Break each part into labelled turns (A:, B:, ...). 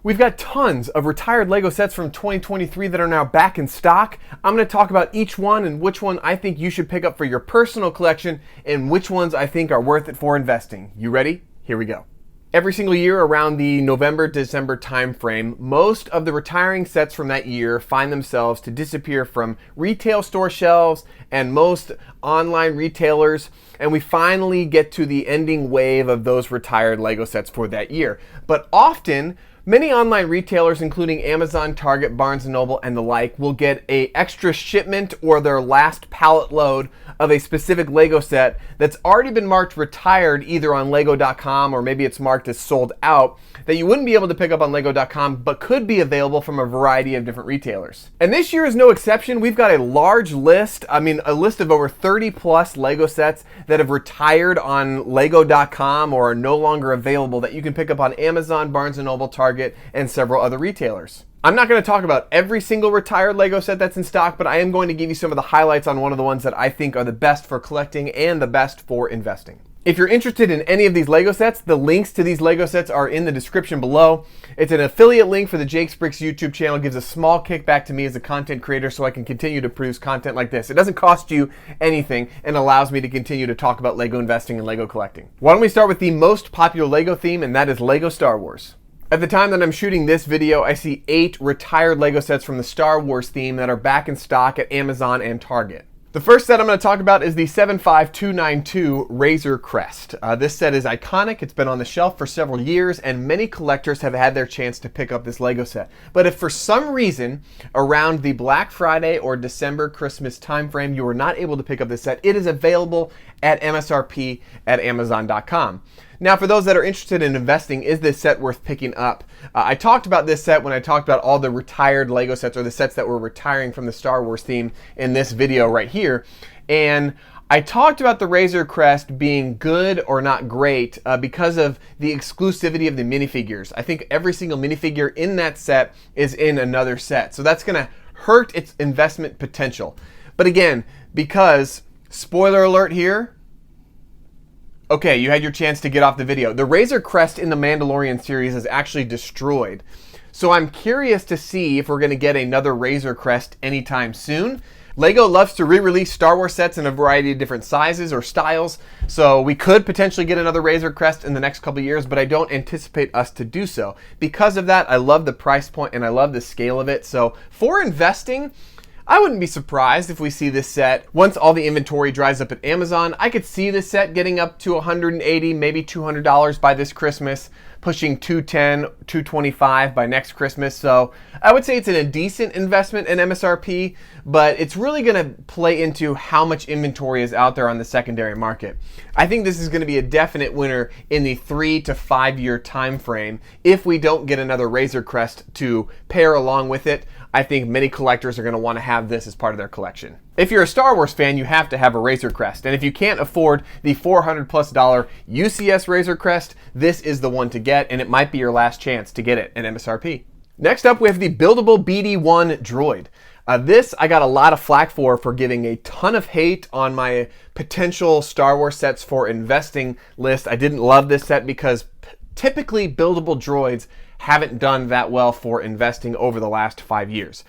A: We've got tons of retired LEGO sets from 2023 that are now back in stock. I'm going to talk about each one and which one I think you should pick up for your personal collection and which ones I think are worth it for investing. You ready? Here we go. Every single year around the November-December timeframe, most of the retiring sets from that year find themselves to disappear from retail store shelves and most online retailers, and we finally get to the ending wave of those retired LEGO sets for that year. But often, many online retailers, including Amazon, Target, Barnes & Noble, and the like, will get an extra shipment or their last pallet load of a specific LEGO set that's already been marked retired either on Lego.com or maybe it's marked as sold out that you wouldn't be able to pick up on Lego.com but could be available from a variety of different retailers. And this year is no exception. We've got a large list, a list of over 30 plus LEGO sets that have retired on Lego.com or are no longer available that you can pick up on Amazon, Barnes & Noble, Target, and several other retailers. I'm not going to talk about every single retired LEGO set that's in stock, but I am going to give you some of the highlights on one of the ones that I think are the best for collecting and the best for investing. If you're interested in any of these LEGO sets, the links to these LEGO sets are in the description below. It's an affiliate link for the Jake's Bricks YouTube channel. It gives a small kickback to me as a content creator so I can continue to produce content like this. It doesn't cost you anything and allows me to continue to talk about LEGO investing and LEGO collecting. Why don't we start with the most popular LEGO theme, and that is LEGO Star Wars. At the time that I'm shooting this video, I see 8 retired LEGO sets from the Star Wars theme that are back in stock at Amazon and Target. The first set I'm going to talk about is the 75292 Razor Crest. This set is iconic. It's been on the shelf for several years, and many collectors have had their chance to pick up this LEGO set. But if for some reason around the Black Friday or December Christmas timeframe you were not able to pick up this set, it is available at MSRP at Amazon.com. Now, for those that are interested in investing, is this set worth picking up? I talked about this set when I talked about all the retired LEGO sets or the sets that were retiring from the Star Wars theme in this video right here. And I talked about the Razor Crest being good or not great because of the exclusivity of the minifigures. I think every single minifigure in that set is in another set. So that's going to hurt its investment potential. But again, because, spoiler alert here, okay, you had your chance to get off the video. The Razor Crest in the Mandalorian series is actually destroyed. So I'm curious to see if we're going to get another Razor Crest anytime soon. LEGO loves to re-release Star Wars sets in a variety of different sizes or styles, so we could potentially get another Razor Crest in the next couple of years, but I don't anticipate us to do so. Because of that, I love the price point and I love the scale of it. So for investing, I wouldn't be surprised if we see this set once all the inventory dries up at Amazon. I could see this set getting up to $180, maybe $200 by this Christmas, pushing $210, $225 by next Christmas. So I would say it's a decent investment in MSRP, but it's really going to play into how much inventory is out there on the secondary market. I think this is going to be a definite winner in the 3 to 5 year time frame. If we don't get another Razor Crest to pair along with it, I think many collectors are going to want to have this as part of their collection. If you're a Star Wars fan, you have to have a Razor Crest. And if you can't afford the $400+ UCS Razor Crest, this is the one to get, and it might be your last chance to get it at MSRP. Next up, we have the buildable BD-1 droid. This I got a lot of flack for giving a ton of hate on my potential Star Wars sets for investing list. I didn't love this set because typically buildable droids haven't done that well for investing over the last 5 years.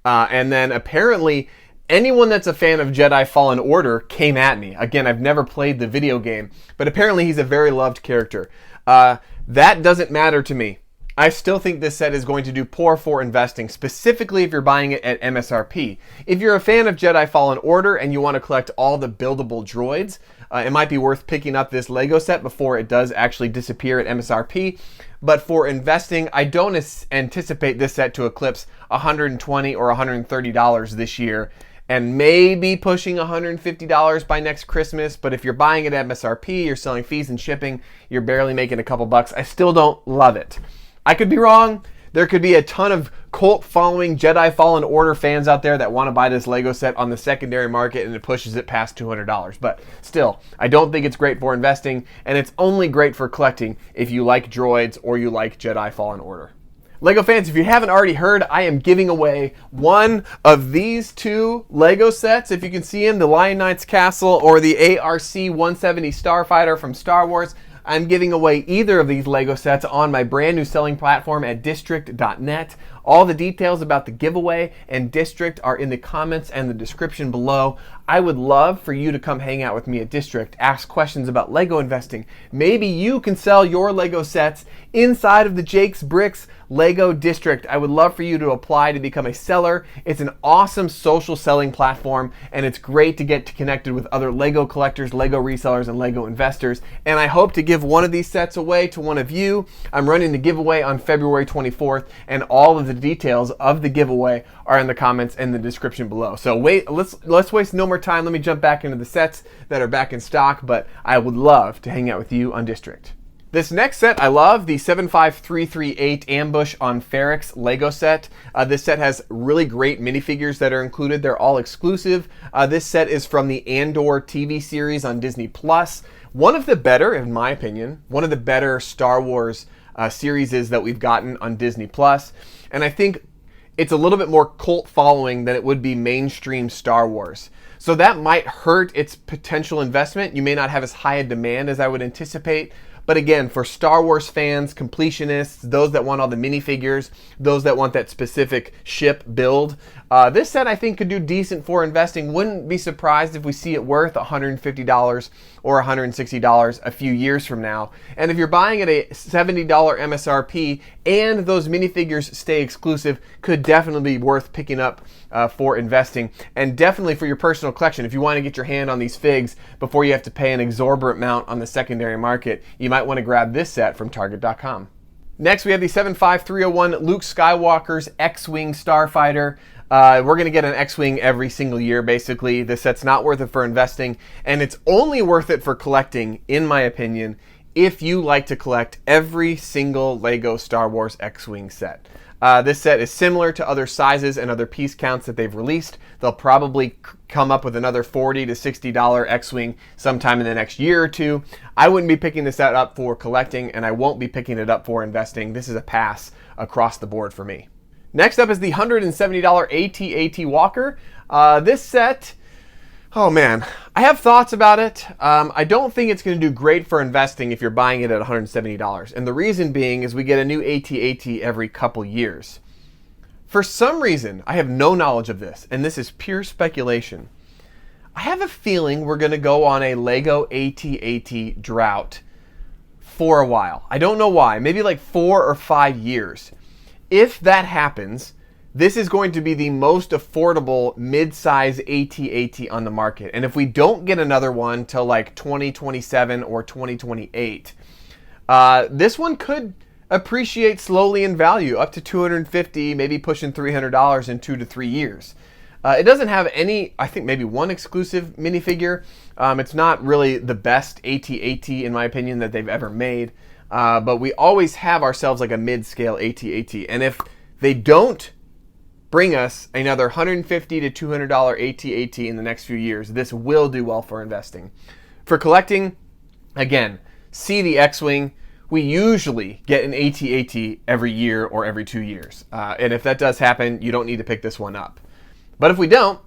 A: And then apparently anyone that's a fan of Jedi Fallen Order came at me. Again, I've never played the video game, but apparently he's a very loved character. That doesn't matter to me. I still think this set is going to do poor for investing, specifically if you're buying it at MSRP. If you're a fan of Jedi Fallen Order and you want to collect all the buildable droids, it might be worth picking up this LEGO set before it does actually disappear at MSRP. But for investing, I don't anticipate this set to eclipse $120 or $130 this year, and maybe pushing $150 by next Christmas. But if you're buying it at MSRP, you're selling fees and shipping, you're barely making a couple bucks. I still don't love it. I could be wrong. There could be a ton of cult following Jedi Fallen Order fans out there that want to buy this LEGO set on the secondary market and it pushes it past $200. But still, I don't think it's great for investing, and it's only great for collecting if you like droids or you like Jedi Fallen Order. LEGO fans, if you haven't already heard, I am giving away one of these 2 LEGO sets. If you can see them, the Lion Knight's Castle or the ARC-170 Starfighter from Star Wars. I'm giving away either of these Lego sets on my brand new selling platform at district.net. All the details about the giveaway and District are in the comments and the description below. I would love for you to come hang out with me at District, ask questions about Lego investing. Maybe you can sell your Lego sets inside of the Jake's Bricks Lego District. I would love for you to apply to become a seller. It's an awesome social selling platform, and it's great to get connected with other Lego collectors, Lego resellers, and Lego investors. And I hope to give one of these sets away to one of you. I'm running the giveaway on February 24th, and all of the details of the giveaway are in the comments and the description below. So let's waste no more time. Let me jump back into the sets that are back in stock, but I would love to hang out with you on District. This next set I love, the 75338 Ambush on Ferrex Lego set. This set has really great minifigures that are included. They're all exclusive. This set is from the Andor TV series on Disney+. One of the better, in my opinion, one of the better Star Wars series that we've gotten on Disney+. And I think it's a little bit more cult following than it would be mainstream Star Wars. So that might hurt its potential investment. You may not have as high a demand as I would anticipate. But again, for Star Wars fans, completionists, those that want all the minifigures, those that want that specific ship build, this set I think could do decent for investing. Wouldn't be surprised if we see it worth $150 or $160 a few years from now. And if you're buying at a $70 MSRP and those minifigures stay exclusive, could definitely be worth picking up for investing, and definitely for your personal collection. If you want to get your hand on these figs before you have to pay an exorbitant amount on the secondary market, you might want to grab this set from Target.com. Next, we have the 75301 Luke Skywalker's X-Wing Starfighter. We're going to get an X-Wing every single year, basically. This set's not worth it for investing, and it's only worth it for collecting, in my opinion, if you like to collect every single Lego Star Wars X-Wing set. This set is similar to other sizes and other piece counts that they've released. They'll probably come up with another $40 to $60 X-Wing sometime in the next year or two. I wouldn't be picking this set up for collecting, and I won't be picking it up for investing. This is a pass across the board for me. Next up is the $170 AT-AT Walker. This set, oh man, I have thoughts about it. I don't think it's going to do great for investing if you're buying it at $170. And the reason being is we get a new AT-AT every couple years. For some reason, I have no knowledge of this, and this is pure speculation. I have a feeling we're going to go on a Lego AT-AT drought for a while. I don't know why, maybe like 4 or 5 years. If that happens, this is going to be the most affordable mid-size AT-AT on the market. And if we don't get another one till like 2027 or 2028, this one could appreciate slowly in value, up to $250, maybe pushing $300 in 2 to 3 years. It doesn't have any, I think maybe one exclusive minifigure. It's not really the best AT-AT in my opinion that they've ever made. But we always have ourselves like a mid-scale AT-AT. And if they don't bring us another $150 to $200 AT-AT in the next few years, this will do well for investing. For collecting, again, see the X-Wing. We usually get an AT-AT every year or every 2 years. And if that does happen, you don't need to pick this one up. But if we don't,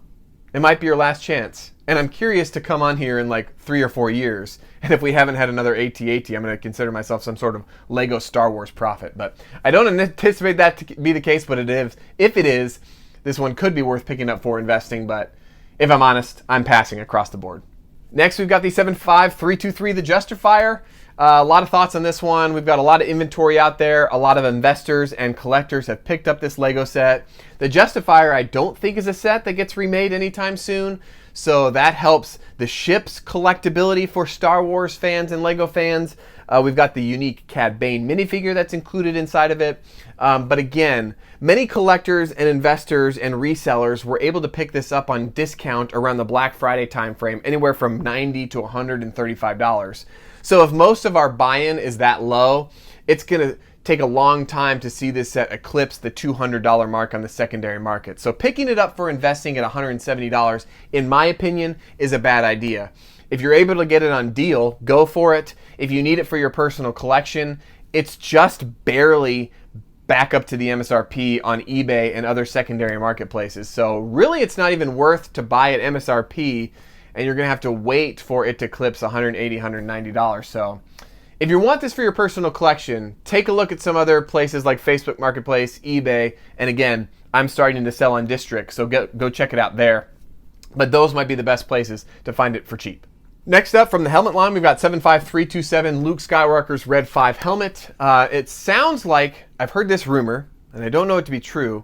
A: it might be your last chance. And I'm curious to come on here in like 3 or 4 years. And if we haven't had another AT-AT, I'm going to consider myself some sort of Lego Star Wars prophet. But I don't anticipate that to be the case, but it is. If it is, this one could be worth picking up for investing. But if I'm honest, I'm passing across the board. Next, we've got the 75323, the Justifier. A lot of thoughts on this one. We've got a lot of inventory out there. A lot of investors and collectors have picked up this Lego set. The Justifier, I don't think is a set that gets remade anytime soon. So that helps the ship's collectability for Star Wars fans and Lego fans. We've got the unique Cad Bane minifigure that's included inside of it. But again, many collectors and investors and resellers were able to pick this up on discount around the Black Friday timeframe, anywhere from $90 to $135. So if most of our buy-in is that low, it's going to take a long time to see this set eclipse the $200 mark on the secondary market. So picking it up for investing at $170, in my opinion, is a bad idea. If you're able to get it on deal, go for it. If you need it for your personal collection, it's just barely back up to the MSRP on eBay and other secondary marketplaces. So really it's not even worth to buy at MSRP, and you're going to have to wait for it to eclipse $180, $190. So If you want this for your personal collection, take a look at some other places like Facebook Marketplace, eBay, and again, I'm starting to sell on District, so go check it out there. But those might be the best places to find it for cheap. Next up, from the helmet line, we've got 75327 Luke Skywalker's Red 5 helmet. It sounds like, I've heard this rumor, and I don't know it to be true,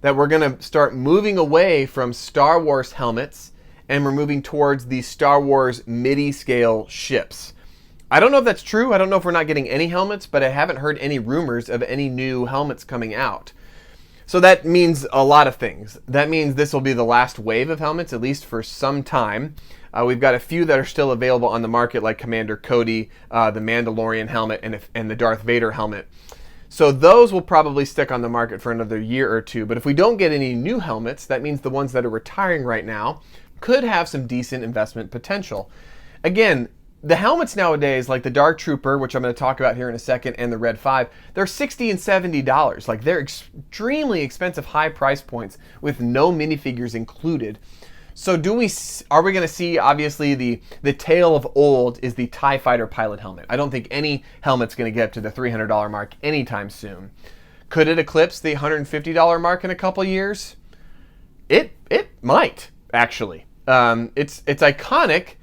A: that we're going to start moving away from Star Wars helmets and we're moving towards the Star Wars MIDI scale ships. I don't know if that's true. I don't know if we're not getting any helmets, but I haven't heard any rumors of any new helmets coming out. So that means a lot of things. That means this will be the last wave of helmets, at least for some time. We've got a few that are still available on the market, like Commander Cody, the Mandalorian helmet, and the Darth Vader helmet. So those will probably stick on the market for another year or two. But if we don't get any new helmets, that means the ones that are retiring right now could have some decent investment potential. Again, the helmets nowadays, like the Dark Trooper, which I'm going to talk about here in a second, and the Red 5, they're $60 and $70. Like, they're extremely expensive, high price points with no minifigures included. So are we going to see, obviously, the tale of old is the TIE Fighter pilot helmet. I don't think any helmet's going to get up to the $300 mark anytime soon. Could it eclipse the $150 mark in a couple years? It might, actually. It's iconic.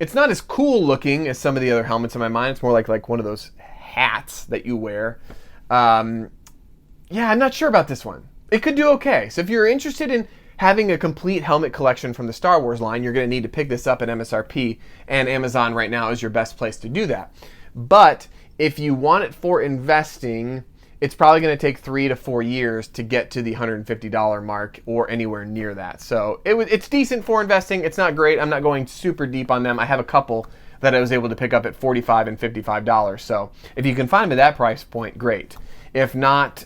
A: It's not as cool looking as some of the other helmets in my mind. It's more like one of those hats that you wear. Yeah, I'm not sure about this one. It could do okay. So if you're interested in having a complete helmet collection from the Star Wars line, you're going to need to pick this up at MSRP, and Amazon right now is your best place to do that. But if you want it for investing, it's probably going to take 3 to 4 years to get to the $150 mark or anywhere near that. So it's decent for investing. It's not great. I'm not going super deep on them. I have a couple that I was able to pick up at $45 and $55. So if you can find them at that price point, great. If not,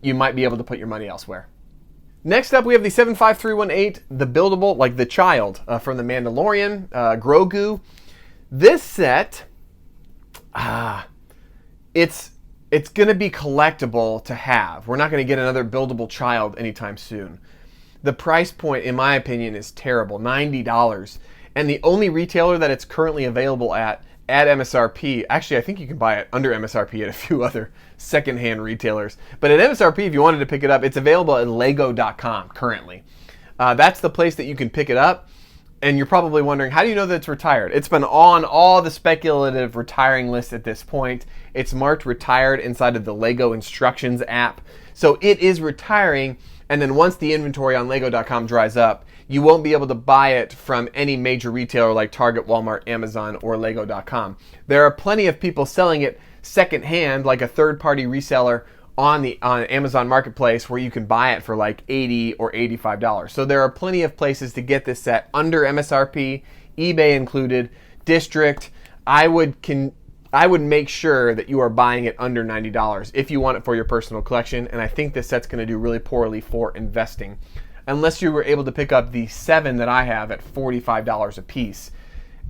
A: you might be able to put your money elsewhere. Next up, we have the 75318, the buildable, like the child from the Mandalorian, Grogu. This set, it's going to be collectible to have. We're not going to get another buildable child anytime soon. The price point, in my opinion, is terrible, $90. And the only retailer that it's currently available at MSRP, actually I think you can buy it under MSRP at a few other secondhand retailers. But at MSRP, if you wanted to pick it up, it's available at Lego.com currently. That's the place that you can pick it up. And you're probably wondering, how do you know that it's retired? It's been on all the speculative retiring lists at this point. It's marked retired inside of the Lego instructions app. So it is retiring, and then once the inventory on Lego.com dries up, you won't be able to buy it from any major retailer like Target, Walmart, Amazon, or Lego.com. There are plenty of people selling it secondhand, like a third-party reseller on Amazon Marketplace, where you can buy it for like $80 or $85. So there are plenty of places to get this set under MSRP, eBay included, District. I would make sure that you are buying it under $90 if you want it for your personal collection, and I think this set's going to do really poorly for investing. Unless you were able to pick up the 7 that I have at $45 a piece.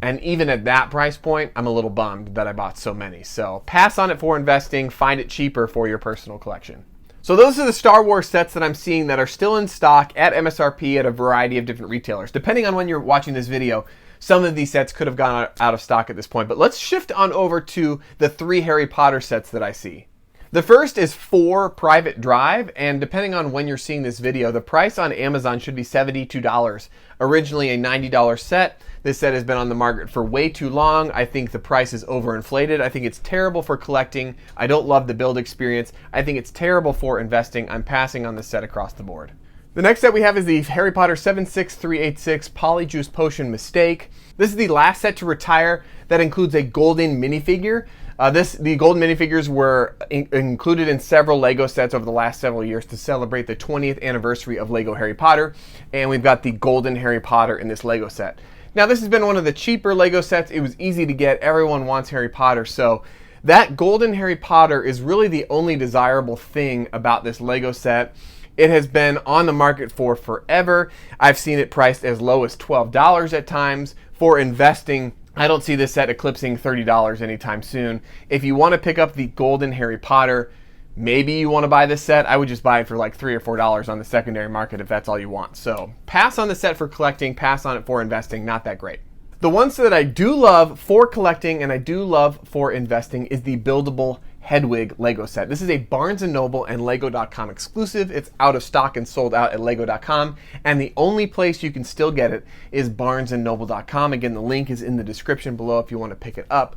A: And even at that price point, I'm a little bummed that I bought so many. So pass on it for investing, find it cheaper for your personal collection. So those are the Star Wars sets that I'm seeing that are still in stock at MSRP at a variety of different retailers. Depending on when you're watching this video, some of these sets could have gone out of stock at this point. But let's shift on over to the 3 Harry Potter sets that I see. The first is 4 Private Drive, and depending on when you're seeing this video, the price on Amazon should be $72. Originally a $90 set. This set has been on the market for way too long. I think the price is overinflated. I think it's terrible for collecting. I don't love the build experience. I think it's terrible for investing. I'm passing on this set across the board. The next set we have is the Harry Potter 76386 Polyjuice Potion Mistake. This is the last set to retire that includes a golden minifigure. The golden minifigures were included in several Lego sets over the last several years to celebrate the 20th anniversary of Lego Harry Potter, and we've got the golden Harry Potter in this Lego set. Now, this has been one of the cheaper Lego sets. It was easy to get. Everyone wants Harry Potter, so that golden Harry Potter is really the only desirable thing about this Lego set. It has been on the market for forever. I've seen it priced as low as $12 at times. For investing, I don't see this set eclipsing $30 anytime soon. If you want to pick up the golden Harry Potter, maybe you want to buy this set. I would just buy it for like $3 or $4 on the secondary market if that's all you want. So pass on the set for collecting, pass on it for investing. Not that great. The ones that I do love for collecting and I do love for investing is the buildable Hedwig Lego set. This is a Barnes & Noble and Lego.com exclusive. It's out of stock and sold out at Lego.com, and the only place you can still get it is BarnesandNoble.com. Again, the link is in the description below if you want to pick it up.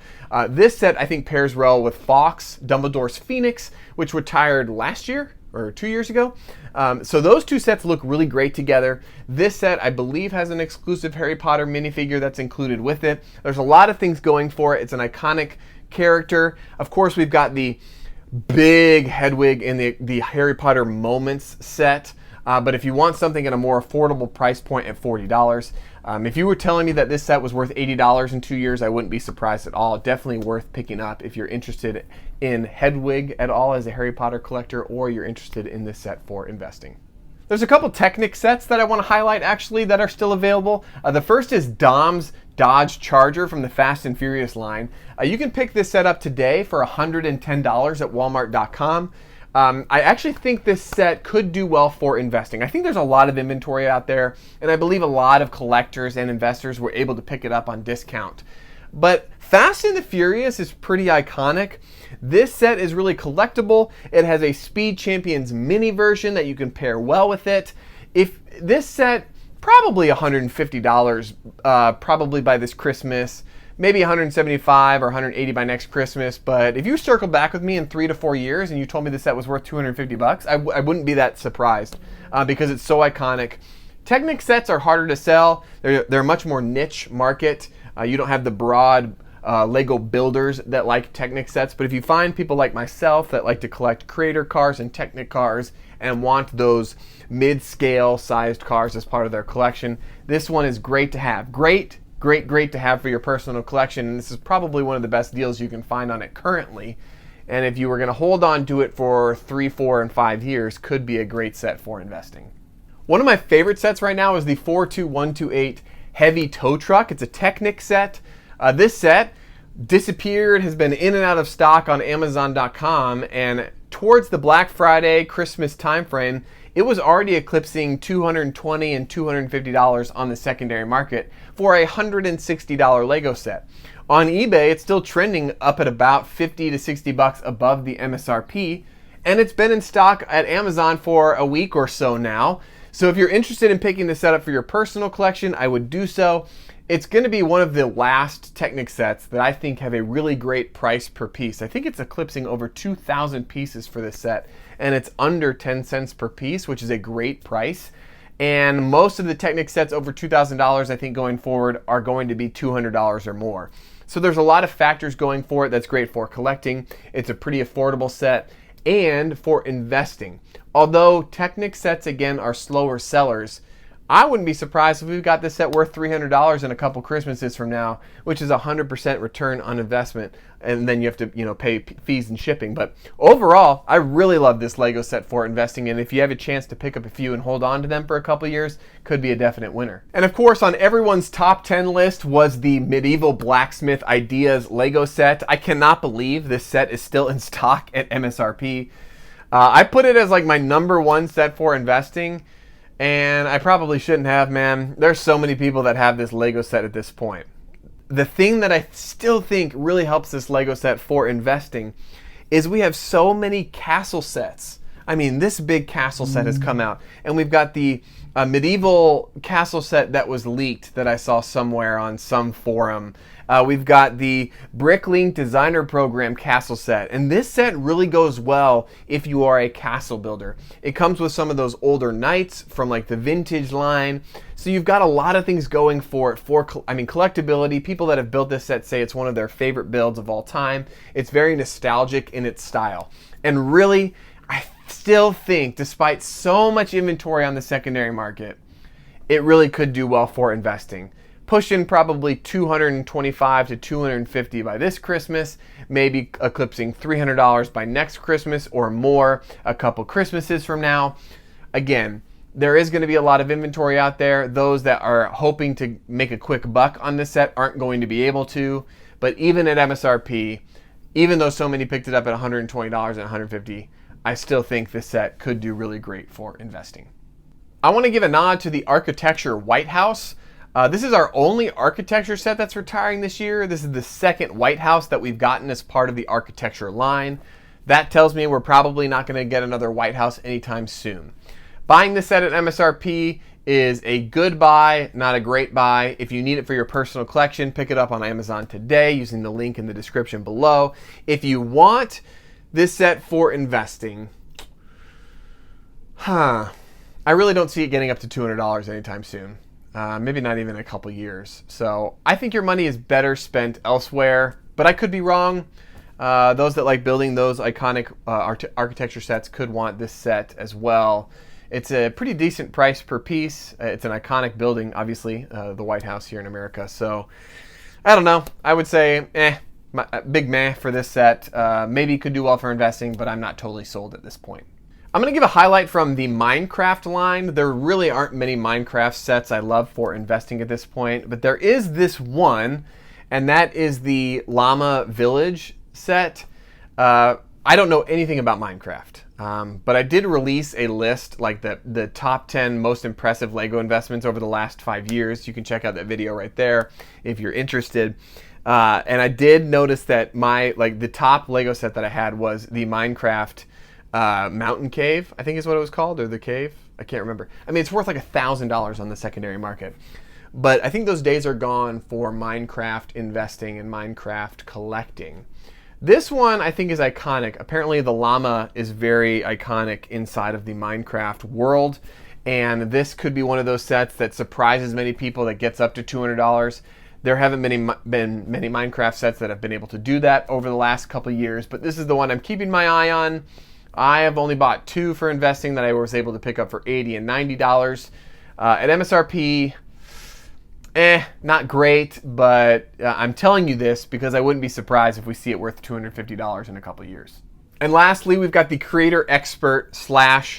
A: This set I think pairs well with Fawkes, Dumbledore's Phoenix, which retired last year or 2 years ago. So those two sets look really great together. This set, I believe, has an exclusive Harry Potter minifigure that's included with it. There's a lot of things going for it. It's an iconic character. Of course, we've got the big Hedwig in the Harry Potter Moments set. But if you want something at a more affordable price point at $40, if you were telling me that this set was worth $80 in 2 years, I wouldn't be surprised at all. Definitely worth picking up if you're interested in Hedwig at all as a Harry Potter collector, or you're interested in this set for investing. There's a couple Technic sets that I want to highlight actually that are still available. The first is Dom's Dodge Charger from the Fast and Furious line. You can pick this set up today for $110 at Walmart.com. I actually think this set could do well for investing. I think there's a lot of inventory out there, and I believe a lot of collectors and investors were able to pick it up on discount. But Fast and the Furious is pretty iconic. This set is really collectible. It has a Speed Champions mini version that you can pair well with it. If this set, probably $150 probably by this Christmas, maybe $175 or $180 by next Christmas. But if you circle back with me in 3 to 4 years and you told me this set was worth $250, I wouldn't be that surprised because it's so iconic. Technic sets are harder to sell. They're a much more niche market. You don't have the broad Lego builders that like Technic sets, but if you find people like myself that like to collect Creator cars and Technic cars and want those mid-scale sized cars as part of their collection, this one is great to have. Great to have for your personal collection, and this is probably one of the best deals you can find on it currently. And if you were going to hold on to it for 3, 4, and 5 years, could be a great set for investing. One of my favorite sets right now is the 42128 Heavy Tow Truck. It's a Technic set. This set disappeared, has been in and out of stock on Amazon.com, and towards the Black Friday, Christmas timeframe, it was already eclipsing $220 and $250 on the secondary market for a $160 Lego set. On eBay, it's still trending up at about $50 to $60 above the MSRP, and it's been in stock at Amazon for a week or so now. So if you're interested in picking this set up for your personal collection, I would do so. It's going to be one of the last Technic sets that I think have a really great price per piece. I think it's eclipsing over 2,000 pieces for this set, and it's under 10 cents per piece, which is a great price. And most of the Technic sets over $2,000, I think going forward, are going to be $200 or more. So there's a lot of factors going for it that's great for collecting. It's a pretty affordable set, and for investing. Although Technic sets, again, are slower sellers, I wouldn't be surprised if we've got this set worth $300 in a couple Christmases from now, which is 100% return on investment, and then you have to, pay fees and shipping. But overall, I really love this Lego set for investing in. If you have a chance to pick up a few and hold on to them for a couple years, could be a definite winner. And of course, on everyone's top 10 list was the Medieval Blacksmith Ideas Lego set. I cannot believe this set is still in stock at MSRP. I put it as like my number one set for investing, and I probably shouldn't have, man. There's so many people that have this Lego set at this point. The thing that I still think really helps this Lego set for investing is we have so many castle sets. I mean, this big castle set has come out, and we've got the medieval castle set that was leaked that I saw somewhere on some forum. We've got the Bricklink Designer Program castle set, and this set really goes well if you are a castle builder. It comes with some of those older knights from like the vintage line, so you've got a lot of things going for it. Collectability. People that have built this set say it's one of their favorite builds of all time. It's very nostalgic in its style, and really, I still think, despite so much inventory on the secondary market, it really could do well for investing. Pushing probably $225 to $250 by this Christmas, maybe eclipsing $300 by next Christmas or more a couple Christmases from now. Again, there is going to be a lot of inventory out there. Those that are hoping to make a quick buck on this set aren't going to be able to. But even at MSRP, even though so many picked it up at $120 and $150, I still think this set could do really great for investing. I want to give a nod to the Architecture White House. This is our only architecture set that's retiring this year. This is the second White House that we've gotten as part of the architecture line. That tells me we're probably not going to get another White House anytime soon. Buying this set at MSRP is a good buy, not a great buy. If you need it for your personal collection, pick it up on Amazon today using the link in the description below. If you want this set for investing, I really don't see it getting up to $200 anytime soon. Maybe not even a couple years. So I think your money is better spent elsewhere, but I could be wrong. Those that like building those iconic architecture sets could want this set as well. It's a pretty decent price per piece. It's an iconic building, obviously, the White House here in America. So I don't know. I would say, big meh for this set. Maybe it could do well for investing, but I'm not totally sold at this point. I'm going to give a highlight from the Minecraft line. There really aren't many Minecraft sets I love for investing at this point, but there is this one, and that is the Llama Village set. I don't know anything about Minecraft, but I did release a list, like the top 10 most impressive Lego investments over the last 5 years. You can check out that video right there if you're interested. And I did notice that the top Lego set that I had was the Minecraft Mountain Cave, I think is what it was called, or the cave. I can't remember. I mean, it's worth like $1,000 on the secondary market. But I think those days are gone for Minecraft investing and Minecraft collecting. This one I think is iconic. Apparently the llama is very iconic inside of the Minecraft world, and this could be one of those sets that surprises many people, that gets up to $200. There haven't been many Minecraft sets that have been able to do that over the last couple of years, but this is the one I'm keeping my eye on. I have only bought 2 for investing that I was able to pick up for $80 and $90. At MSRP, not great, but I'm telling you this because I wouldn't be surprised if we see it worth $250 in a couple years. And lastly, we've got the Creator Expert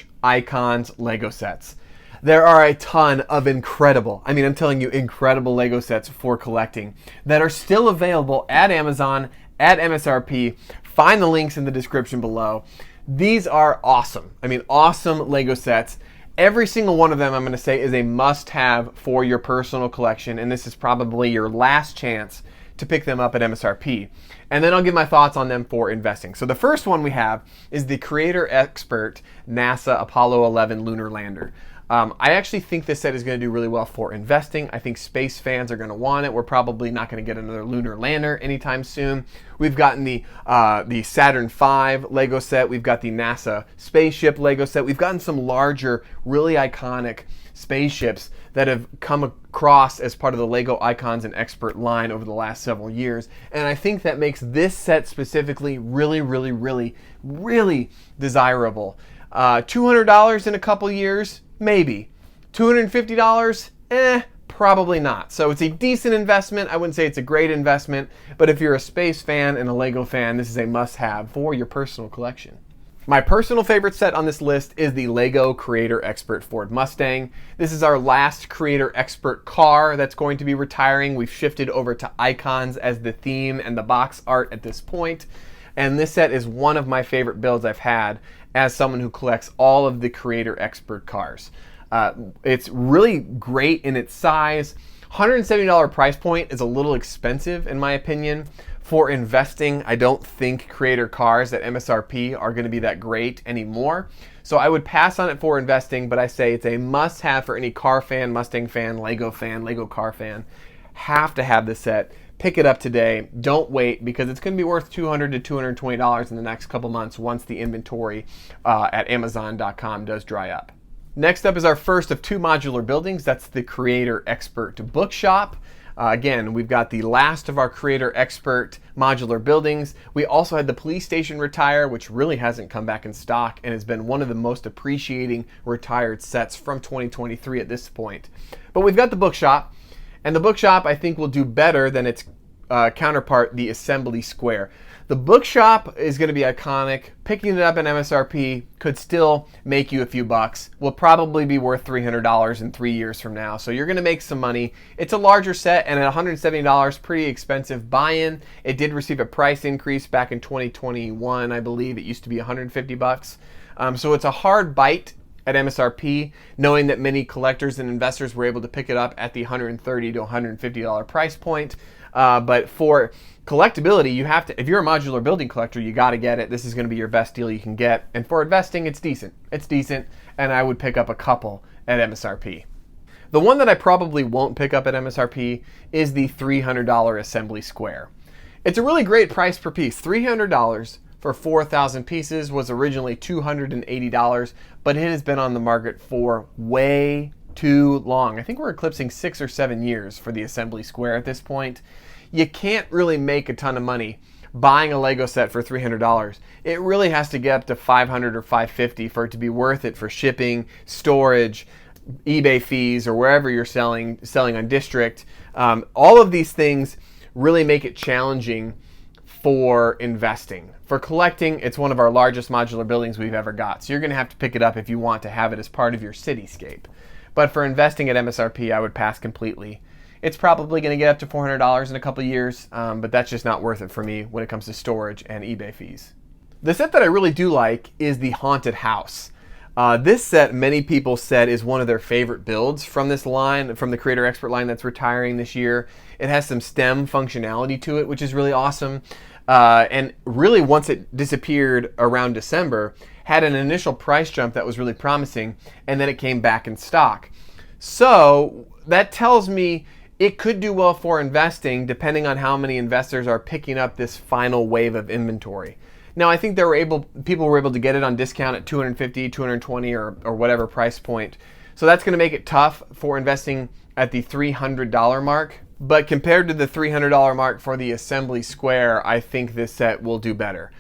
A: / Icons Lego sets. There are a ton of incredible Lego sets for collecting that are still available at Amazon, at MSRP. Find the links in the description below. These are awesome. Awesome Lego sets. Every single one of them, I'm going to say, is a must-have for your personal collection, and this is probably your last chance to pick them up at MSRP. And then I'll give my thoughts on them for investing. So the first one we have is the Creator Expert NASA Apollo 11 Lunar Lander. I actually think this set is going to do really well for investing. I think space fans are going to want it. We're probably not going to get another lunar lander anytime soon. We've gotten the Saturn V Lego set. We've got the NASA spaceship Lego set. We've gotten some larger, really iconic spaceships that have come across as part of the Lego Icons and Expert line over the last several years. And I think that makes this set specifically really, really, really, really desirable. $200 in a couple years? Maybe. $250? Probably not. So it's a decent investment. I wouldn't say it's a great investment, but if you're a space fan and a Lego fan, this is a must-have for your personal collection. My personal favorite set on this list is the Lego Creator Expert Ford Mustang. This is our last Creator Expert car that's going to be retiring. We've shifted over to icons as the theme and the box art at this point. And this set is one of my favorite builds I've had as someone who collects all of the Creator Expert cars. It's really great in its size. $170 price point is a little expensive in my opinion. For investing, I don't think Creator cars at MSRP are going to be that great anymore. So I would pass on it for investing, but I say it's a must-have for any car fan, Mustang fan, Lego car fan. Have to have this set. Pick it up today. Don't wait, because it's going to be worth $200 to $220 in the next couple months once the inventory at Amazon.com does dry up. Next up is our first of 2 modular buildings. That's the Creator Expert Bookshop. Again, we've got the last of our Creator Expert modular buildings. We also had the police station retire, which really hasn't come back in stock and has been one of the most appreciating retired sets from 2023 at this point. But we've got the bookshop, and the bookshop I think will do better than its counterpart, the Assembly Square. The bookshop is going to be iconic. Picking it up at MSRP could still make you a few bucks. Will probably be worth $300 in 3 years from now. So you're going to make some money. It's a larger set, and at $170, pretty expensive buy-in. It did receive a price increase back in 2021, I believe. It used to be $150. So it's a hard bite at MSRP, knowing that many collectors and investors were able to pick it up at the $130 to $150 price point. But for collectability, you have to, if you're a modular building collector, you got to get it. This is going to be your best deal you can get. And for investing, it's decent. It's decent, and I would pick up a couple at MSRP. The one that I probably won't pick up at MSRP is the $300 assembly square. It's a really great price per piece. $300 for 4,000 pieces was originally $280, but it has been on the market for way too long. I think we're eclipsing 6 or 7 years for the assembly square at this point. You can't really make a ton of money buying a Lego set for $300. It really has to get up to $500 or $550 for it to be worth it for shipping, storage, eBay fees, or wherever you're selling on District. All of these things really make it challenging for investing. For collecting, it's one of our largest modular buildings we've ever got, so you're going to have to pick it up if you want to have it as part of your cityscape. But for investing at MSRP, I would pass completely. It's probably going to get up to $400 in a couple years, but that's just not worth it for me when it comes to storage and eBay fees. The set that I really do like is the Haunted House. This set, many people said, is one of their favorite builds from this line, from the Creator Expert line that's retiring this year. It has some STEM functionality to it, which is really awesome. And really, once it disappeared around December, had an initial price jump that was really promising, and then it came back in stock. So that tells me it could do well for investing, depending on how many investors are picking up this final wave of inventory. Now, I think people were able to get it on discount at $250, $220, or whatever price point. So that's going to make it tough for investing at the $300 mark. But compared to the $300 mark for the assembly square, I think this set will do better.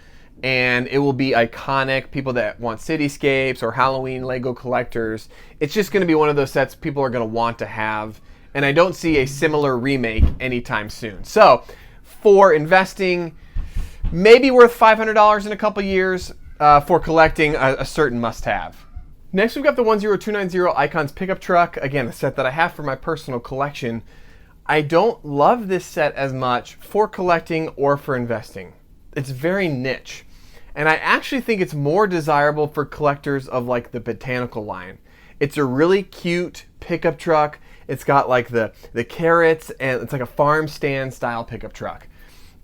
A: And it will be iconic. People that want cityscapes or Halloween Lego collectors, it's just going to be one of those sets people are going to want to have. And I don't see a similar remake anytime soon. So for investing, maybe worth $500 in a couple years. For collecting, a certain must-have. Next, we've got the 10290 Icons pickup truck. Again, a set that I have for my personal collection. I don't love this set as much for collecting or for investing. It's very niche. And I actually think it's more desirable for collectors of like the Botanical line. It's a really cute pickup truck. It's got like the carrots, and it's like a farm stand style pickup truck.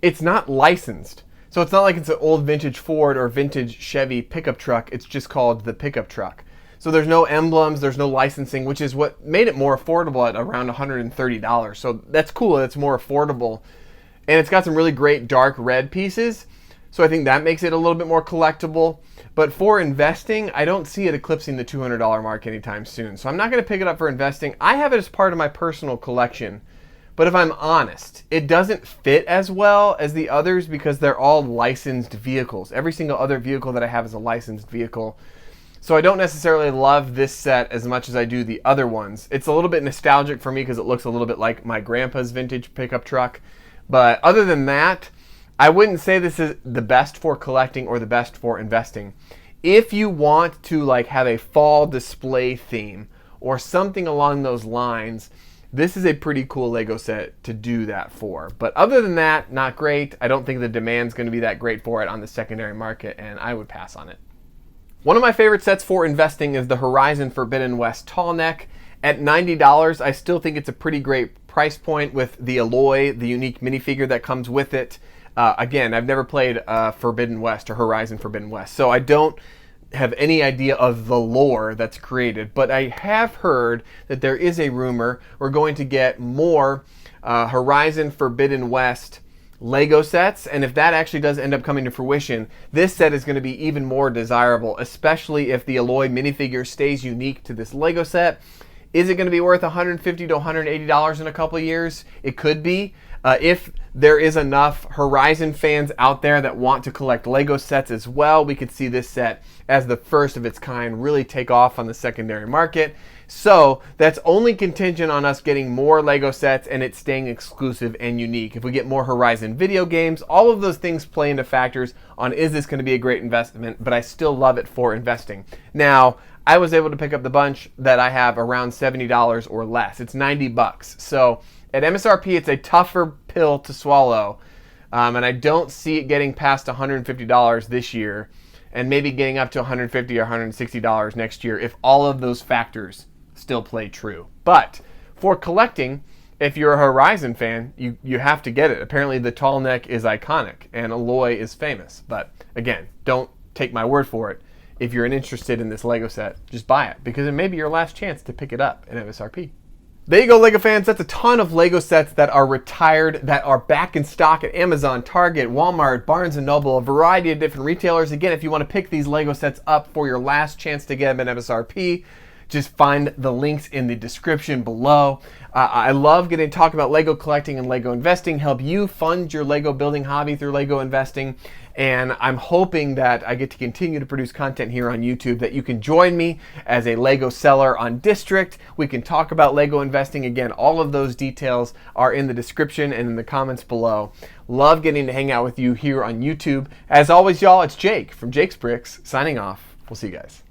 A: It's not licensed. So it's not like it's an old vintage Ford or vintage Chevy pickup truck. It's just called the pickup truck. So there's no emblems, there's no licensing, which is what made it more affordable at around $130. So that's cool, it's more affordable. And it's got some really great dark red pieces. So I think that makes it a little bit more collectible. But for investing, I don't see it eclipsing the $200 mark anytime soon. So I'm not going to pick it up for investing. I have it as part of my personal collection. But if I'm honest, it doesn't fit as well as the others because they're all licensed vehicles. Every single other vehicle that I have is a licensed vehicle. So I don't necessarily love this set as much as I do the other ones. It's a little bit nostalgic for me because it looks a little bit like my grandpa's vintage pickup truck. But other than that, I wouldn't say this is the best for collecting or the best for investing. If you want to like have a fall display theme or something along those lines, this is a pretty cool Lego set to do that for. But other than that, not great. I don't think the demand's going to be that great for it on the secondary market, and I would pass on it. One of my favorite sets for investing is the Horizon Forbidden West Tall Neck. At $90, I still think it's a pretty great price point with the Alloy, the unique minifigure that comes with it. Again, I've never played Forbidden West or Horizon Forbidden West, so I don't have any idea of the lore that's created, but I have heard that there is a rumor we're going to get more Horizon Forbidden West Lego sets, and if that actually does end up coming to fruition, this set is going to be even more desirable, especially if the Alloy minifigure stays unique to this Lego set. Is it going to be worth $150 to $180 in a couple of years? It could be. If there is enough Horizon fans out there that want to collect Lego sets as well, we could see this set as the first of its kind really take off on the secondary market. So that's only contingent on us getting more Lego sets and it staying exclusive and unique. If we get more Horizon video games, all of those things play into factors on is this going to be a great investment, but I still love it for investing. Now, I was able to pick up the bunch that I have around $70 or less. It's $90. So at MSRP, it's a tougher pill to swallow, and I don't see it getting past $150 this year. and maybe getting up to $150 or $160 next year if all of those factors still play true. But for collecting, if you're a Horizon fan, you have to get it. Apparently the tall neck is iconic and Aloy is famous. But again, don't take my word for it. If you're interested in this Lego set, just buy it because it may be your last chance to pick it up in MSRP. There you go, Lego fans. That's a ton of Lego sets that are retired, that are back in stock at Amazon, Target, Walmart, Barnes & Noble, a variety of different retailers. Again, if you want to pick these Lego sets up for your last chance to get them at MSRP, just find the links in the description below. I love getting to talk about Lego collecting and Lego investing, help you fund your Lego building hobby through Lego investing. And I'm hoping that I get to continue to produce content here on YouTube, that you can join me as a Lego seller on District. We can talk about Lego investing. Again, all of those details are in the description and in the comments below. Love getting to hang out with you here on YouTube. As always, y'all, it's Jake from Jake's Bricks signing off. We'll see you guys.